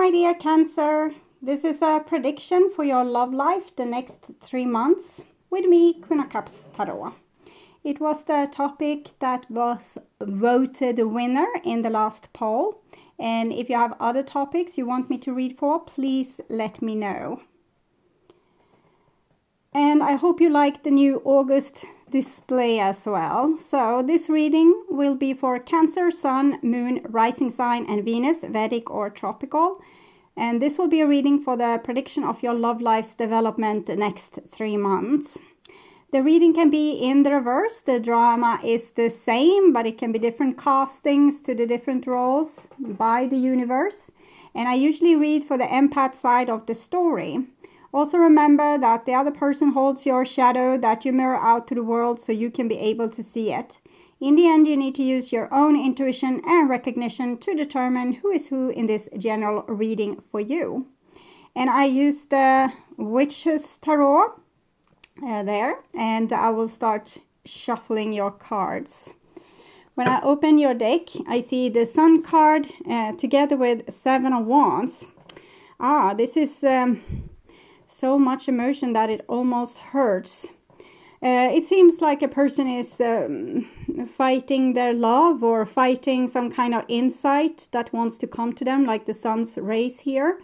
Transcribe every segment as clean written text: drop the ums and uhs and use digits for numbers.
my dear Cancer. This is a prediction for your love life the next 3 months with me, Queen of Cups Tarot. It was the topic that was voted winner in the last poll. And if you have other topics you want me to read for, please let me know. And I hope you like the new August display as well. So this reading will be for Cancer, Sun, Moon, Rising Sign and Venus, Vedic or Tropical. And this will be a reading for the prediction of your love life's development the next 3 months. The reading can be in the reverse. The drama is the same, but it can be different castings to the different roles by the universe. And I usually read for the empath side of the story. Also remember that the other person holds your shadow that you mirror out to the world so you can be able to see it. In the end, you need to use your own intuition and recognition to determine who is who in this general reading for you. And I used the Witch's Tarot there, and I will start shuffling your cards. When I open your deck, I see the Sun card together with 7 of Wands. This is so much emotion that it almost hurts. It seems like a person is fighting their love or fighting some kind of insight that wants to come to them, like the sun's rays here.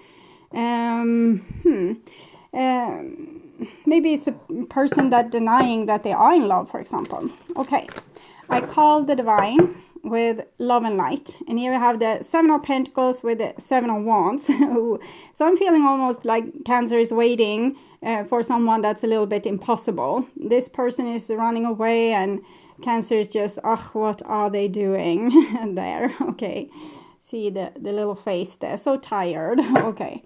Maybe it's a person that denying that they are in love, for example. Okay, I call the Divine with Love and Light. And here we have the 7 of Pentacles with the 7 of Wands. So I'm feeling almost like Cancer is waiting for someone that's a little bit impossible. This person is running away and Cancer is just, what are they doing there? Okay, see the little face there, so tired. Okay,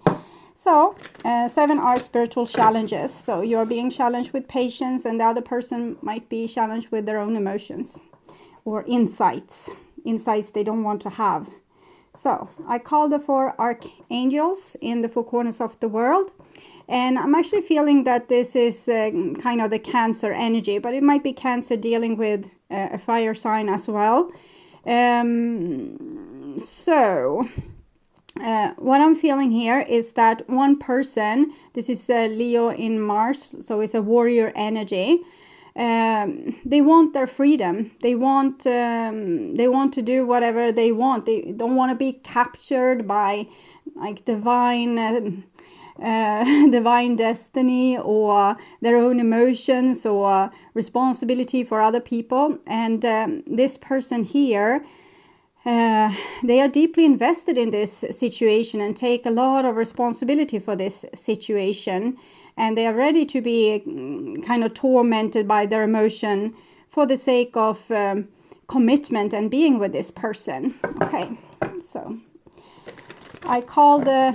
so 7 are spiritual challenges. So you're being challenged with patience and the other person might be challenged with their own emotions. Or insights they don't want to have. So I call the 4 archangels in the 4 corners of the world, and I'm actually feeling that this is kind of the Cancer energy, but it might be Cancer dealing with a fire sign as well. What I'm feeling here is that one person, this is Leo in Mars, so it's a warrior energy. They want their freedom. They want to do whatever they want. They don't want to be captured by like divine destiny or their own emotions or responsibility for other people. And this person here, they are deeply invested in this situation and take a lot of responsibility for this situation. And they are ready to be kind of tormented by their emotion for the sake of commitment and being with this person. Okay, so I call the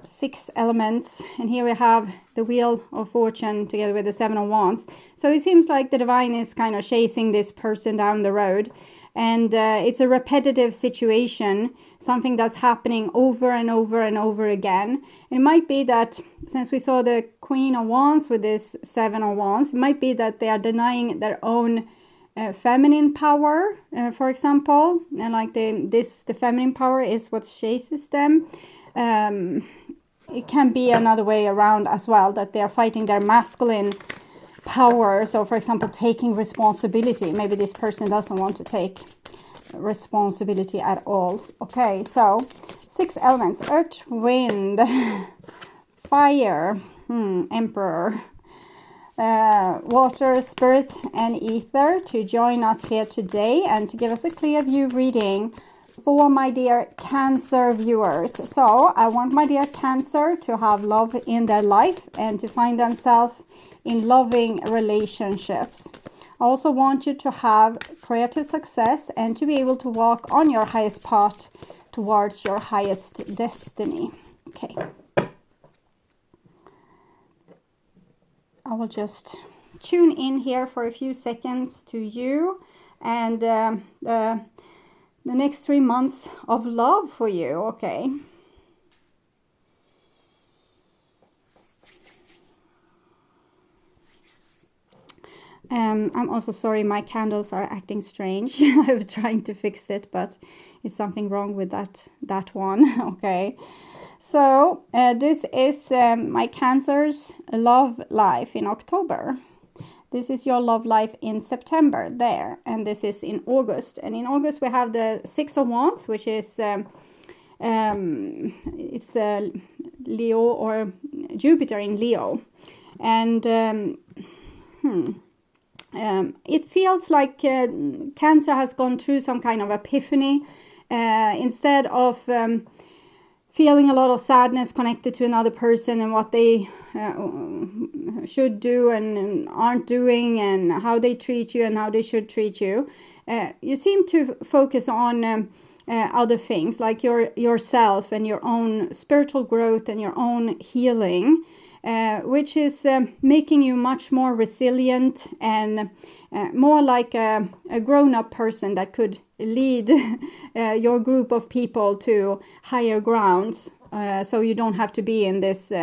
6 elements. And here we have the Wheel of Fortune together with the 7 of Wands. So it seems like the Divine is kind of chasing this person down the road. And it's a repetitive situation, something that's happening over and over and over again. It might be that, since we saw the Queen of Wands with this 7 of Wands, it might be that they are denying their own feminine power, for example. And like the feminine power is what chases them. It can be another way around as well, that they are fighting their masculine power. So for example, taking responsibility. Maybe this person doesn't want to take responsibility at all. Okay, so 6 elements: earth, wind, fire, emperor, water, spirit and ether to join us here today and to give us a clear view reading for my dear Cancer viewers. So I want my dear Cancer to have love in their life and to find themselves in loving relationships. I also want you to have creative success and to be able to walk on your highest path towards your highest destiny. Okay. I will just tune in here for a few seconds to you and the next 3 months of love for you. Okay. I'm also sorry, my candles are acting strange. I'm trying to fix it, but it's something wrong with that one. Okay. So this is my Cancer's love life in October. This is your love life in September there, and this is in August. And in August we have the Six of Wands, which is it's Leo or Jupiter in Leo, and it feels like Cancer has gone through some kind of epiphany. Instead of feeling a lot of sadness connected to another person and what they should do and aren't doing, and how they treat you and how they should treat you, you seem to focus on other things, like yourself and your own spiritual growth and your own healing, which is making you much more resilient and more like a grown-up person that could lead your group of people to higher grounds, so you don't have to be in this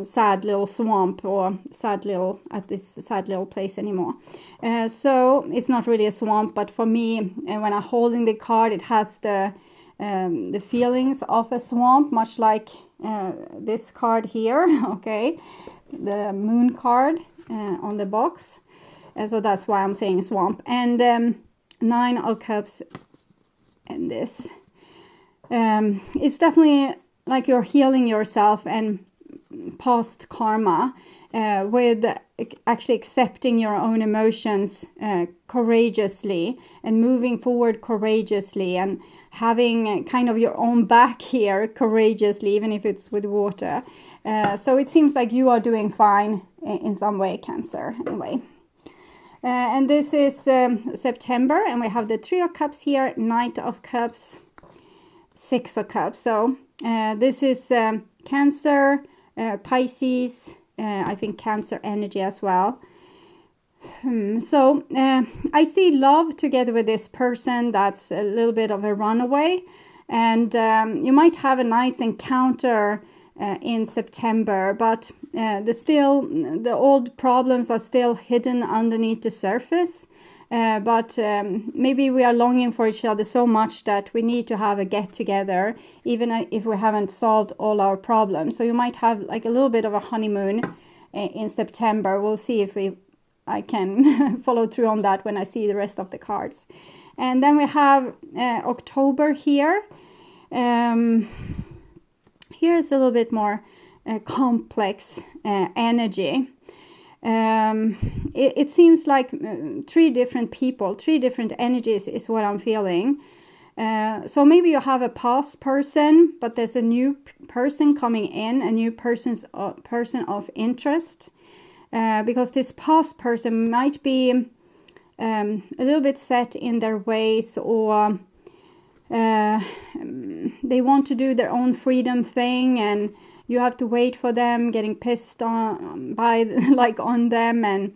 sad little swamp or sad little place anymore. So it's not really a swamp, but for me, when I'm holding the card, it has the feelings of a swamp, much like this card here. Okay, the Moon card on the box. So that's why I'm saying swamp. And Nine of Cups and this. It's definitely like you're healing yourself and past karma with actually accepting your own emotions courageously and moving forward courageously and having kind of your own back here courageously, even if it's with water. So it seems like you are doing fine in some way, Cancer, anyway. And this is September, and we have the Three of Cups here, Knight of Cups, Six of Cups. So this is Cancer, Pisces, I think Cancer energy as well. So I see love together with this person that's a little bit of a runaway, and you might have a nice encounter in September, but the old problems are still hidden underneath the surface. But maybe we are longing for each other so much that we need to have a get together, even if we haven't solved all our problems. So you might have like a little bit of a honeymoon in September. We'll see if I can follow through on that when I see the rest of the cards. And then we have October here. Here's a little bit more complex energy. It seems like three different people, three different energies is what I'm feeling. So maybe you have a past person, but there's a new person coming in, a new person of interest. Because this past person might be a little bit set in their ways, or they want to do their own freedom thing, and you have to wait for them, getting pissed on them, and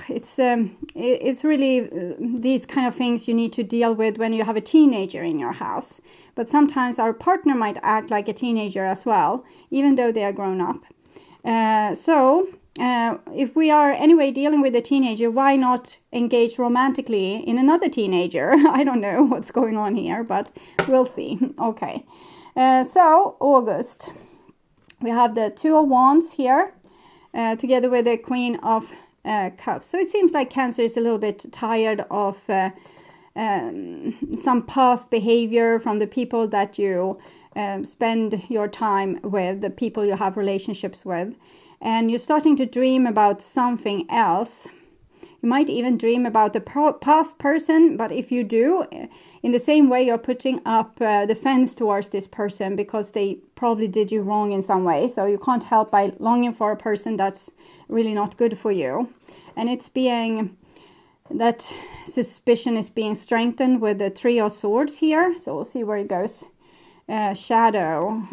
it's really these kind of things you need to deal with when you have a teenager in your house. But sometimes our partner might act like a teenager as well, even though they are grown up. So if we are anyway dealing with a teenager, why not engage romantically in another teenager? I don't know what's going on here, but we'll see. Okay, so August. We have the Two of Wands here, together with the Queen of Cups. So it seems like Cancer is a little bit tired of some past behavior from the people that you spend your time with, the people you have relationships with. And you're starting to dream about something else. You might even dream about the past person, but if you do, in the same way, you're putting up the fence towards this person because they probably did you wrong in some way. So you can't help by longing for a person that's really not good for you. And it's being, that suspicion is being strengthened with the Three of Swords here. So we'll see where it goes. Shadow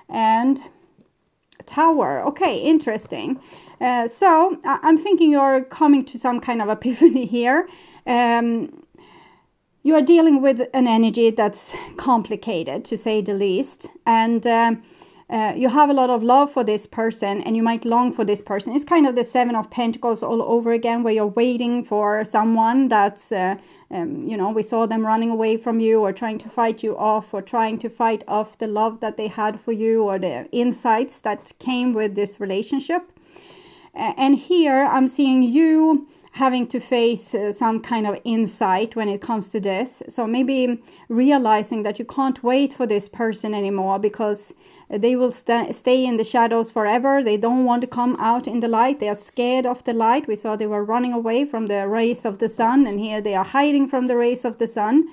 and Tower. Okay, interesting. So I'm thinking you're coming to some kind of epiphany here. You are dealing with an energy that's complicated, to say the least. And you have a lot of love for this person, and you might long for this person. It's kind of the Seven of Pentacles all over again, where you're waiting for someone that's, we saw them running away from you, or trying to fight you off, or trying to fight off the love that they had for you, or the insights that came with this relationship. And here I'm seeing you having to face some kind of insight when it comes to this. So maybe realizing that you can't wait for this person anymore, because they will stay in the shadows forever. They don't want to come out in the light. They are scared of the light. We saw they were running away from the rays of the sun, and here they are hiding from the rays of the sun.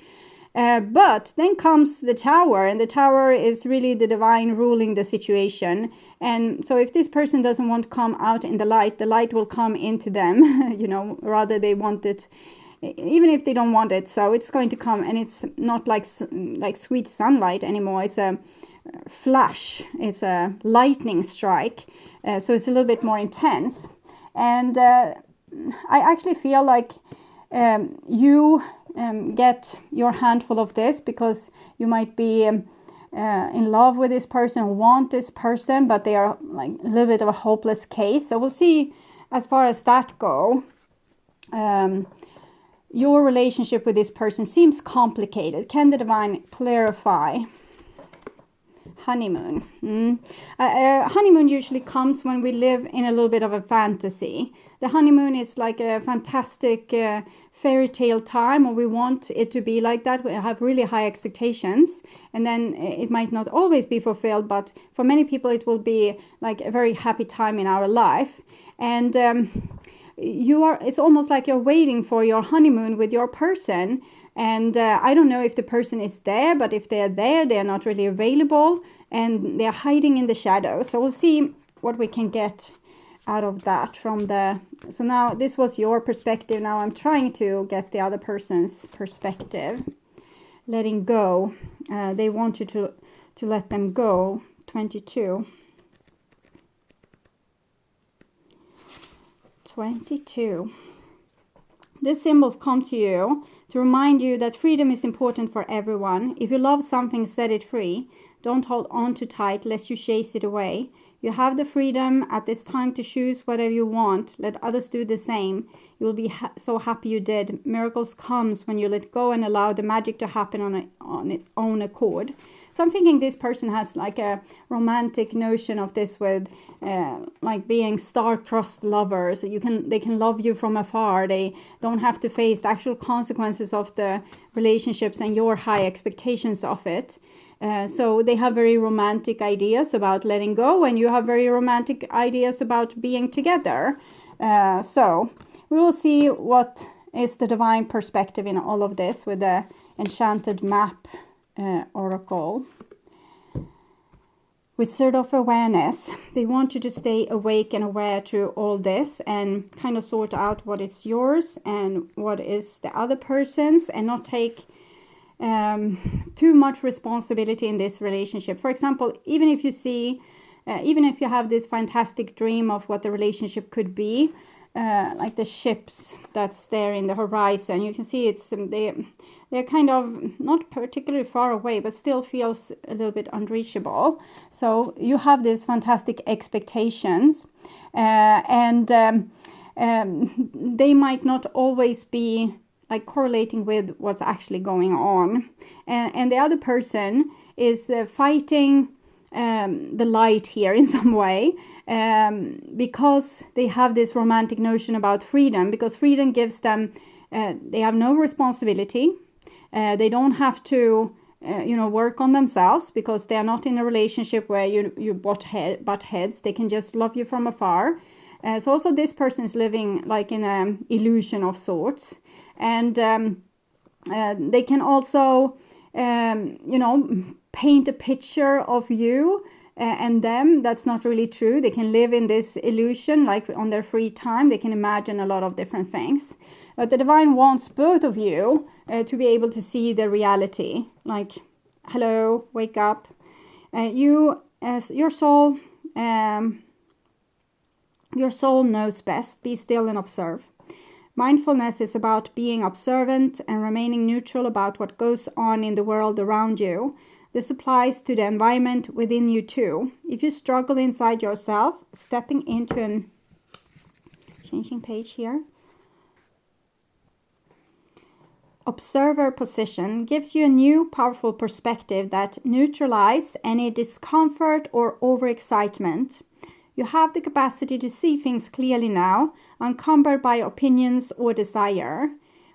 But then comes the Tower, and the Tower is really the divine ruling the situation. And so if this person doesn't want to come out in the light will come into them, rather they want it, even if they don't want it. So it's going to come, and it's not like sweet sunlight anymore. It's a flash, it's a lightning strike. So it's a little bit more intense. And I actually feel like you get your handful of this, because you might be in love with this person, want this person, but they are like a little bit of a hopeless case. So we'll see as far as that go. Your relationship with this person seems complicated. Can the divine clarify? Honeymoon. Honeymoon usually comes when we live in a little bit of a fantasy. The honeymoon is like a fantastic fairy tale time, or we want it to be like that. We have really high expectations, and then it might not always be fulfilled, but for many people it will be like a very happy time in our life. And it's almost like you're waiting for your honeymoon with your person. And I don't know if the person is there, but if they're there, they're not really available, and they're hiding in the shadows. So we'll see what we can get out of that so now this was your perspective. Now I'm trying to get the other person's perspective. Letting go. They want you to let them go. 22. 22. These symbols come to you to remind you that freedom is important for everyone. If you love something, set it free. Don't hold on too tight lest you chase it away. You have the freedom at this time to choose whatever you want. Let others do the same. You will be so happy you did. Miracles comes when you let go and allow the magic to happen on its own accord. So I'm thinking this person has like a romantic notion of this, with like being star-crossed lovers. They can love you from afar. They don't have to face the actual consequences of the relationships and your high expectations of it. So they have very romantic ideas about letting go, and you have very romantic ideas about being together. So we will see what is the divine perspective in all of this with the Enchanted Map Oracle. Wizard of Awareness. They want you to stay awake and aware to all this, and kind of sort out what is yours and what is the other person's, and not take too much responsibility in this relationship. For example, even if you have this fantastic dream of what the relationship could be, like the ships that's there in the horizon, you can see they're kind of not particularly far away, but still feels a little bit unreachable. So you have these fantastic expectations, and they might not always be like correlating with what's actually going on. And the other person is fighting the light here in some way, because they have this romantic notion about freedom, because freedom gives them, they have no responsibility. They don't have to, work on themselves, because they're not in a relationship where you butt heads. They can just love you from afar. So also this person is living like in an illusion of sorts. And they can also, paint a picture of you and them that's not really true. They can live in this illusion, like on their free time. They can imagine a lot of different things. But the divine wants both of you to be able to see the reality. Like, hello, wake up. Your soul knows best. Be still and observe. Mindfulness is about being observant and remaining neutral about what goes on in the world around you. This applies to the environment within you too. If you struggle inside yourself, stepping into an changing page here. Observer position gives you a new powerful perspective that neutralizes any discomfort or overexcitement. You have the capacity to see things clearly now, unencumbered by opinions or desire.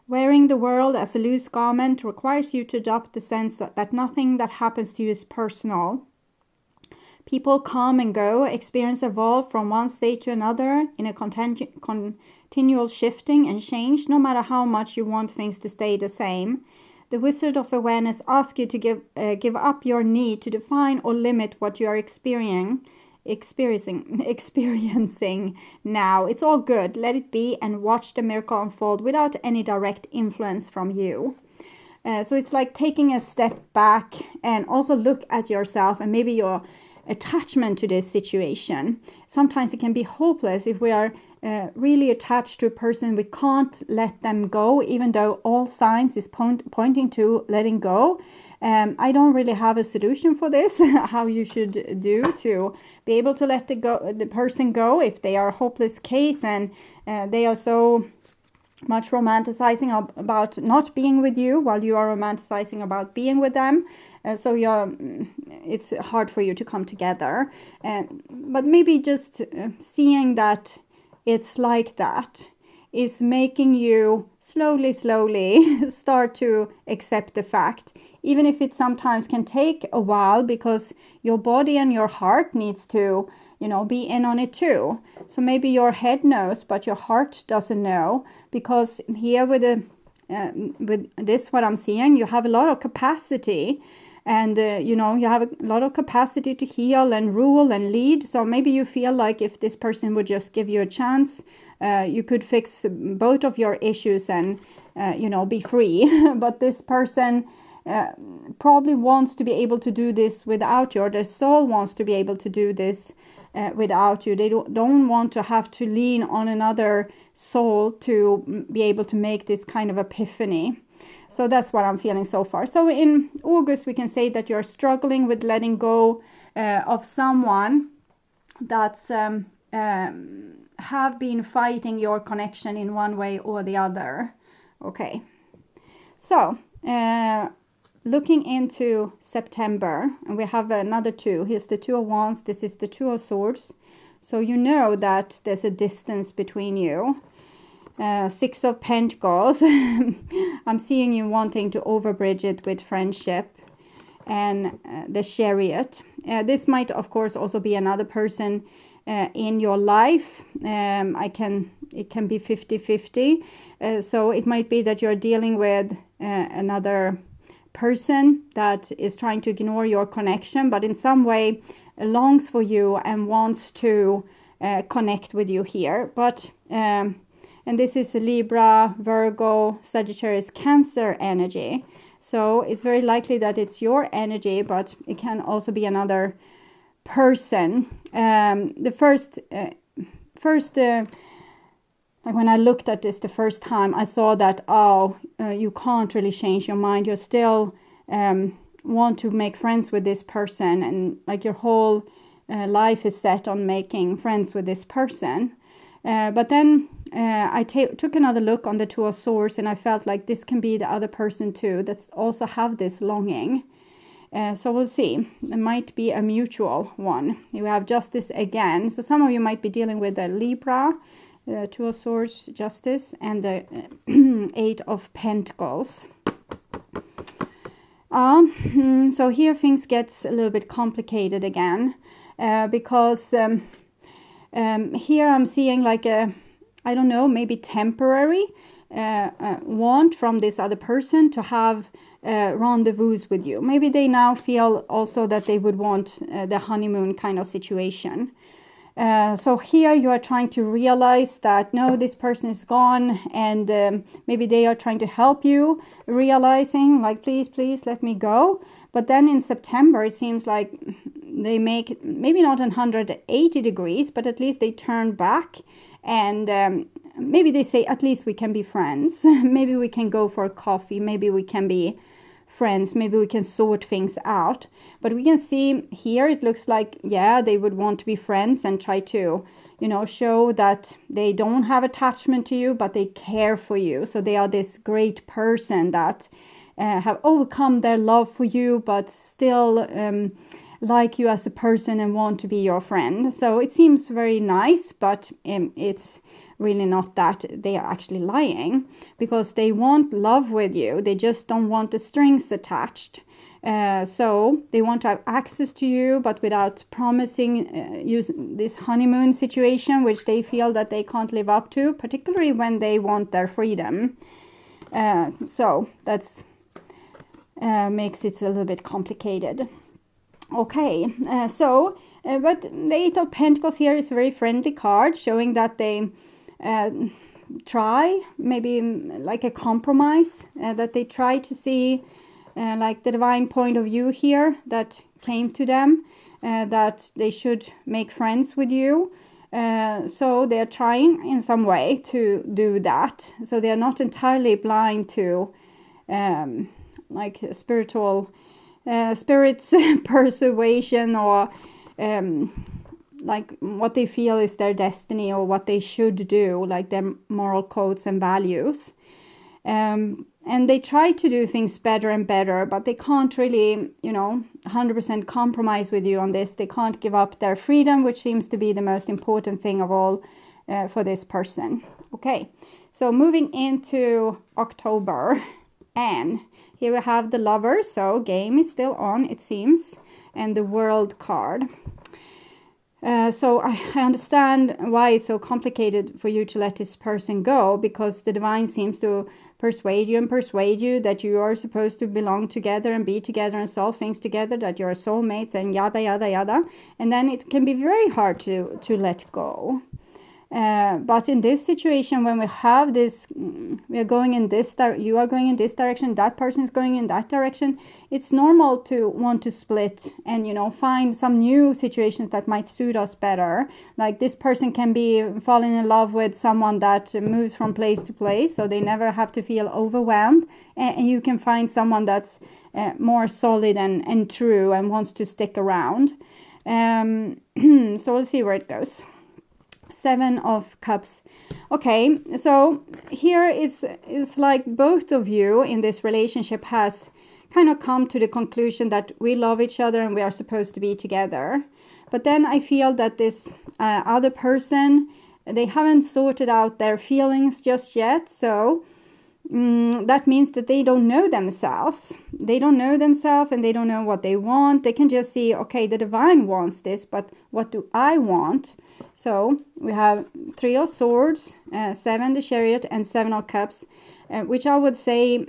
Wearing the world as a loose garment requires you to adopt the sense that nothing that happens to you is personal. People come and go, experience evolve from one state to another in a continual shifting and change, no matter how much you want things to stay the same. The Wizard of Awareness asks you to give up your need to define or limit what you are experiencing now. It's all good. Let it be and watch the miracle unfold without any direct influence from you. So it's like taking a step back and also look at yourself and maybe your attachment to this situation. Sometimes it can be hopeless if we are really attached to a person. We can't let them go, even though all signs is pointing to letting go. I don't really have a solution for this, how you should do to be able to let the person go if they are a hopeless case and they are so much romanticizing about not being with you while you are romanticizing about being with them. So it's hard for you to come together. But maybe just seeing that it's like that is making you slowly start to accept the fact, even if it sometimes can take a while because your body and your heart needs to, be in on it too. So maybe your head knows, but your heart doesn't know, because here with this, what I'm seeing, you have a lot of capacity. And, you have a lot of capacity to heal and rule and lead. So maybe you feel like if this person would just give you a chance, you could fix both of your issues and, be free. But this person probably wants to be able to do this without you, or their soul wants to be able to do this without you. They don't want to have to lean on another soul to be able to make this kind of epiphany. So that's what I'm feeling so far. So in August, we can say that you're struggling with letting go of someone that's have been fighting your connection in one way or the other. Okay. So looking into September, and we have another two. Here's the Two of Wands. This is the Two of Swords. So you know that there's a distance between you. Six of Pentacles. I'm seeing you wanting to overbridge it with friendship. And the Chariot. This might, of course, also be another person in your life. It can be 50-50. So it might be that you're dealing with another person that is trying to ignore your connection, but in some way longs for you and wants to connect with you here. But and this is Libra, Virgo, Sagittarius, Cancer energy. So it's very likely that it's your energy, but it can also be another person. The first, like when I looked at this the first time, I saw that, you can't really change your mind. You still want to make friends with this person, and like your whole life is set on making friends with this person. But then I took another look on the Two of Swords, and I felt like this can be the other person too that also have this longing. So we'll see. It might be a mutual one. You have Justice again. So some of you might be dealing with a Libra, Two of Swords, Justice, and the Eight of Pentacles. So here things get a little bit complicated again, because here I'm seeing like I don't know, maybe temporary want from this other person to have rendezvous with you. Maybe they now feel also that they would want the honeymoon kind of situation. So here you are trying to realize that no, this person is gone, and maybe they are trying to help you realizing like, please let me go. But then in September, it seems like they make maybe not 180 degrees, but at least they turn back, and maybe they say, at least we can be friends. Maybe we can go for a coffee. Maybe we can be friends. Maybe we can sort things out. But we can see here it looks like, yeah, they would want to be friends and try to, show that they don't have attachment to you, but they care for you. So they are this great person that have overcome their love for you, but still like you as a person and want to be your friend. So it seems very nice, but it's really not that. They are actually lying, because they want love with you. They just don't want the strings attached. So they want to have access to you, but without promising this honeymoon situation, which they feel that they can't live up to, particularly when they want their freedom. So that's makes it a little bit complicated. Okay, but the Eight of Pentacles here is a very friendly card, showing that they try, maybe like a compromise, that they try to see like the divine point of view here that came to them, that they should make friends with you. So they're trying in some way to do that. So they're not entirely blind to like spirits persuasion, or like what they feel is their destiny or what they should do, like their moral codes and values. And they try to do things better and better, but they can't really, 100% compromise with you on this. They can't give up their freedom, which seems to be the most important thing of all for this person. Okay, so moving into October, and here we have the Lovers. So game is still on, it seems, and the World card. So I understand why it's so complicated for you to let this person go, because the divine seems to persuade you that you are supposed to belong together and be together and solve things together, that you're soulmates and yada, yada, yada. And then it can be very hard to let go. But in this situation, when we have this, we are going in this, you are going in this direction, that person is going in that direction, it's normal to want to split and, find some new situations that might suit us better. Like this person can be falling in love with someone that moves from place to place, so they never have to feel overwhelmed. And you can find someone that's more solid and true and wants to stick around. So we'll see where it goes. Seven of Cups. Okay, so here it's like both of you in this relationship has kind of come to the conclusion that we love each other and we are supposed to be together. But then I feel that this other person, they haven't sorted out their feelings just yet. So that means that they don't know themselves. They don't know themselves and they don't know what they want. They can just see, okay, the divine wants this, but what do I want? So we have Three of Swords, 7 the Chariot, and 7 of Cups, which I would say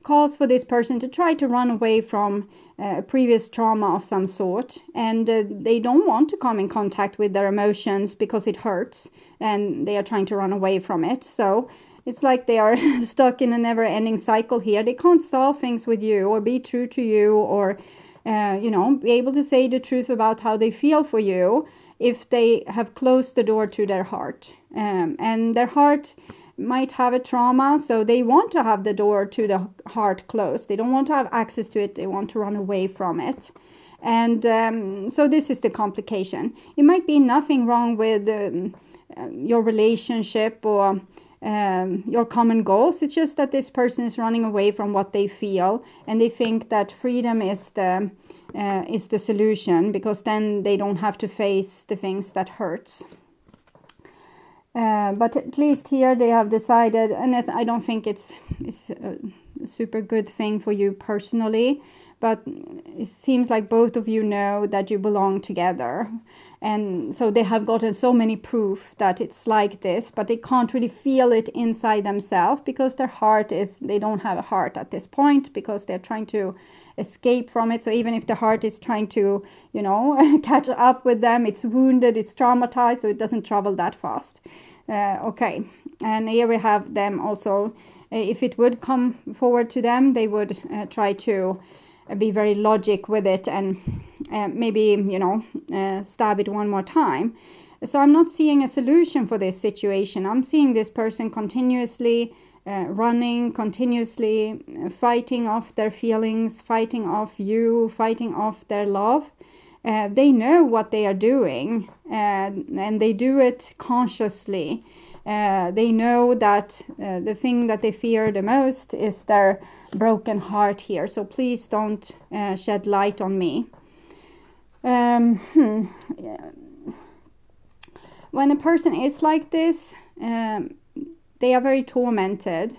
calls for this person to try to run away from a previous trauma of some sort. And they don't want to come in contact with their emotions because it hurts, and they are trying to run away from it. So it's like they are stuck in a never-ending cycle here. They can't solve things with you or be true to you, or be able to say the truth about how they feel for you, if they have closed the door to their heart. And their heart might have a trauma, so they want to have the door to the heart closed. They don't want to have access to it. They want to run away from it. And so this is the complication. It might be nothing wrong with your relationship or your common goals. It's just that this person is running away from what they feel, and they think that freedom is the solution, because then they don't have to face the things that hurts. But at least here they have decided, and I don't think it's a super good thing for you personally, but it seems like both of you know that you belong together. And so they have gotten so many proof that it's like this, but they can't really feel it inside themselves, because their heart they don't have a heart at this point, because they're trying to escape from it. So even if the heart is trying to, catch up with them, it's wounded, it's traumatized, so it doesn't travel that fast. Okay, and here we have them also. If it would come forward to them, they would try to be very logic with it and maybe, stab it one more time. So I'm not seeing a solution for this situation. I'm seeing this person continuously running continuously, fighting off their feelings, fighting off you, fighting off their love. They know what they are doing, and they do it consciously. They know that the thing that they fear the most is their broken heart here. So please don't shed light on me. When a person is like this, they are very tormented.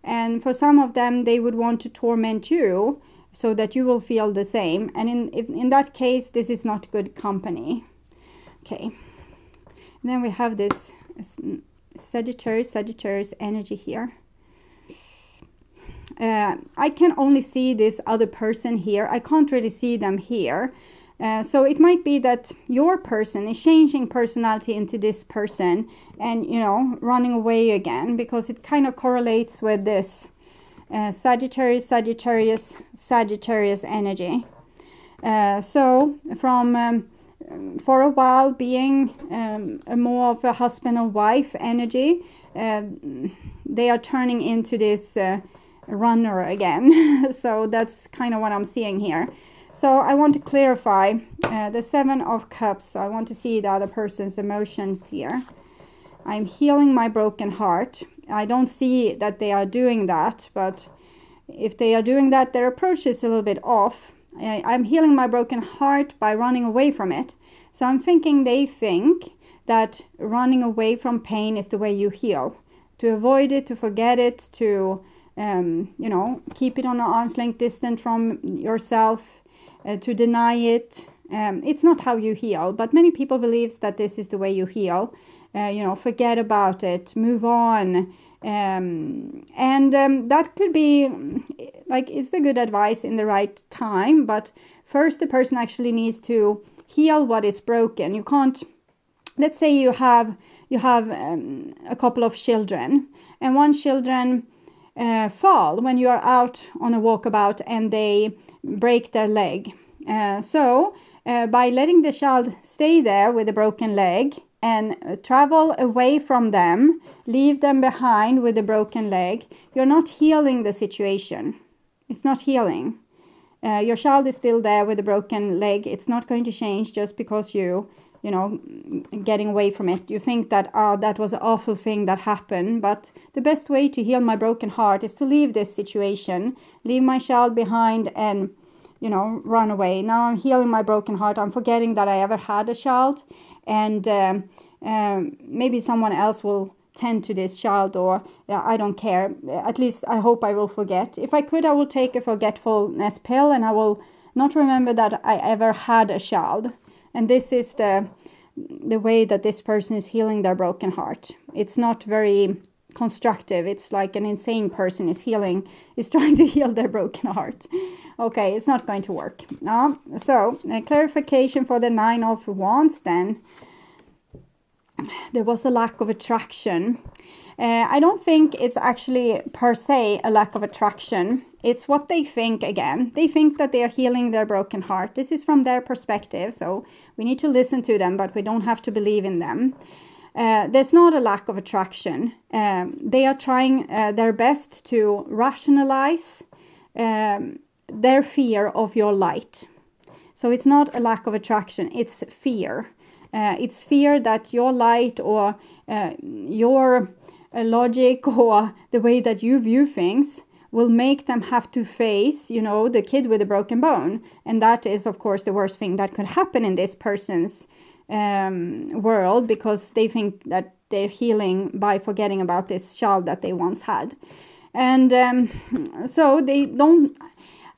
And for some of them, they would want to torment you so that you will feel the same. And in that case, this is not good company. Okay. And then we have this Sagittarius energy here. I can only see this other person here. I can't really see them here. So it might be that your person is changing personality into this person and, running away again, because it kind of correlates with this Sagittarius energy. So from for a while being a more of a husband and wife energy, they are turning into this runner again. So that's kind of what I'm seeing here. So I want to clarify the 7 of Cups. So I want to see the other person's emotions here. I'm healing my broken heart. I don't see that they are doing that, but if they are doing that, their approach is a little bit off. I'm healing my broken heart by running away from it. So I'm thinking they think that running away from pain is the way you heal. To avoid it, to forget it, to keep it on an arm's length distance from yourself, to deny it. It's not how you heal, but many people believe that this is the way you heal. Forget about it, move on. That could be it's the good advice in the right time, but first the person actually needs to heal what is broken. You can't, let's say you have a couple of children, and one children fall when you are out on a walkabout and they break their leg. So by letting the child stay there with a broken leg and travel away from them, leave them behind with a broken leg, you're not healing the situation. It's not healing. Your child is still there with a broken leg. It's not going to change just because getting away from it. You think that, that was an awful thing that happened. But the best way to heal my broken heart is to leave this situation, leave my child behind and, run away. Now I'm healing my broken heart. I'm forgetting that I ever had a child. And maybe someone else will tend to this child, or I don't care. At least I hope I will forget. If I could, I will take a forgetfulness pill and I will not remember that I ever had a child. And this is the way that this person is healing their broken heart. It's not very constructive. It's like an insane person is trying to heal their broken heart. Okay, it's not going to work. So a clarification for the 9 of Wands then. There was a lack of attraction. I don't think it's actually per se a lack of attraction. It's what they think again. They think that they are healing their broken heart. This is from their perspective, so we need to listen to them, but we don't have to believe in them. There's not a lack of attraction. They are trying their best to rationalize their fear of your light. So it's not a lack of attraction, it's fear. It's fear that your light or your logic or the way that you view things will make them have to face, the kid with a broken bone. And that is, of course, the worst thing that could happen in this person's world, because they think that they're healing by forgetting about this child that they once had. And so they don't...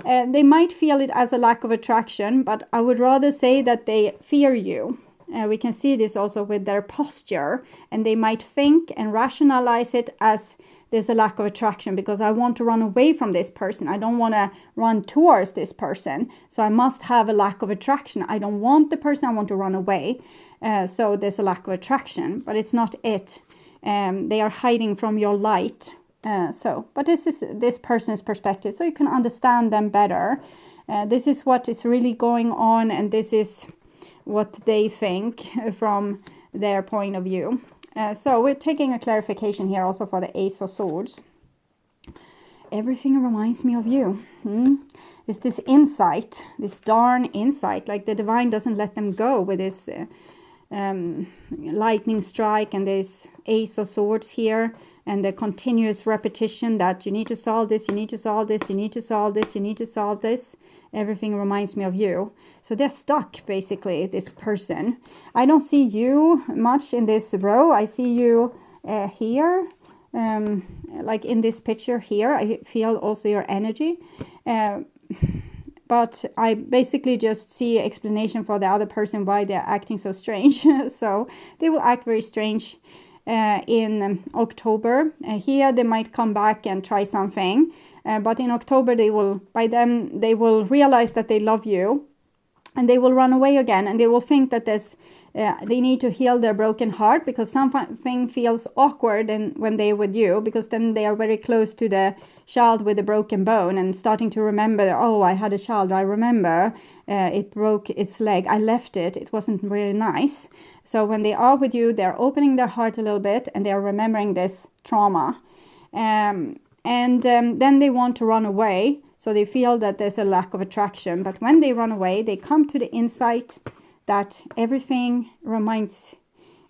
they might feel it as a lack of attraction, but I would rather say that they fear you. We can see this also with their posture, and they might think and rationalize it as there's a lack of attraction because I want to run away from this person. I don't want to run towards this person. So I must have a lack of attraction. I don't want the person, I want to run away. So there's a lack of attraction, but it's not it. They are hiding from your light. But this is this person's perspective, so you can understand them better. This is what is really going on, and this is what they think from their point of view. So we're taking a clarification here also for the Ace of Swords. everything reminds me of you. It's this insight, this darn insight, like the divine doesn't let them go with this lightning strike and this ace of swords here, and the continuous repetition that you need to solve this, you need to solve this, you need to solve this, you need to solve this. Everything reminds me of you. So they're stuck, basically, this person. I don't see you much in this row. I see you here, like in this picture here. I feel also your energy. But I basically just see explanation for the other person why they're acting so strange. So they will act very strange in October. Here they might come back and try something. But in October they will realize that they love you. And they will run away again. And they will think that they need to heal their broken heart. Because something feels awkward when they're with you. Because then they are very close to the child with a broken bone and starting to remember, oh, I had a child, I remember, it broke its leg, I left it, it wasn't really nice. So when they are with you, they're opening their heart a little bit and they're remembering this trauma. And then they want to run away, so they feel that there's a lack of attraction. But when they run away, they come to the insight that everything reminds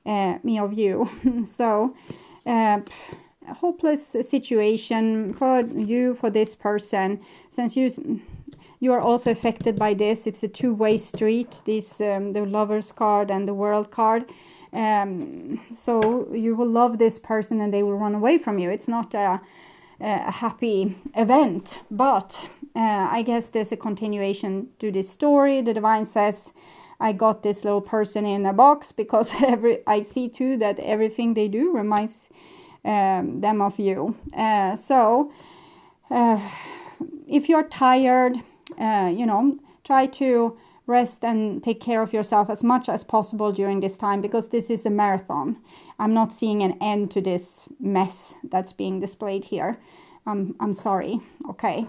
me of you. So a hopeless situation for you, for this person, since you are also affected by this. It's a two-way street, the Lovers card and the World card. So you will love this person and they will run away from you. It's not a happy event, but I guess there's a continuation to this story. The divine says, I got this little person in a box because I see too that everything they do reminds them of you. So if you're tired, try to rest and take care of yourself as much as possible during this time, because this is a marathon. I'm not seeing an end to this mess that's being displayed here. I'm sorry. Okay.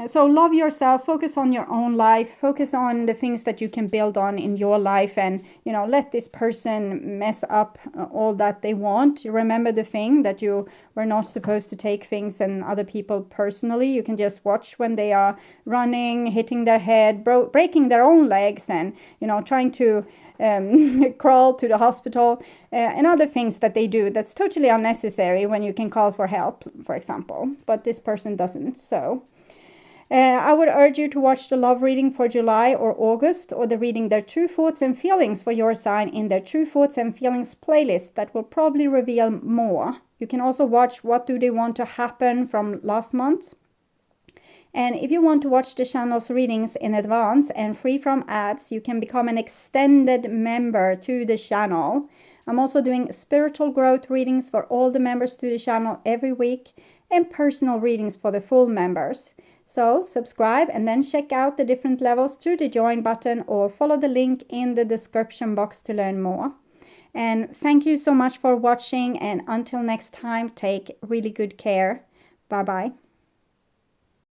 So love yourself, focus on your own life, focus on the things that you can build on in your life, and let this person mess up all that they want. Remember the thing that you were not supposed to take things and other people personally. You can just watch when they are running, hitting their head, breaking their own legs, and trying to crawl to the hospital, and other things that they do that's totally unnecessary when you can call for help, for example. But this person doesn't. So I would urge you to watch the love reading for July or August, or the reading Their True Thoughts and Feelings for your sign in their True Thoughts and Feelings playlist. That will probably reveal more. You can also watch What Do They Want to Happen from last month. And if you want to watch the channel's readings in advance and free from ads, you can become an extended member to the channel. I'm also doing spiritual growth readings for all the members to the channel every week, and personal readings for the full members. So subscribe and then check out the different levels through the join button, or follow the link in the description box to learn more. And thank you so much for watching, and until next time, take really good care. Bye bye.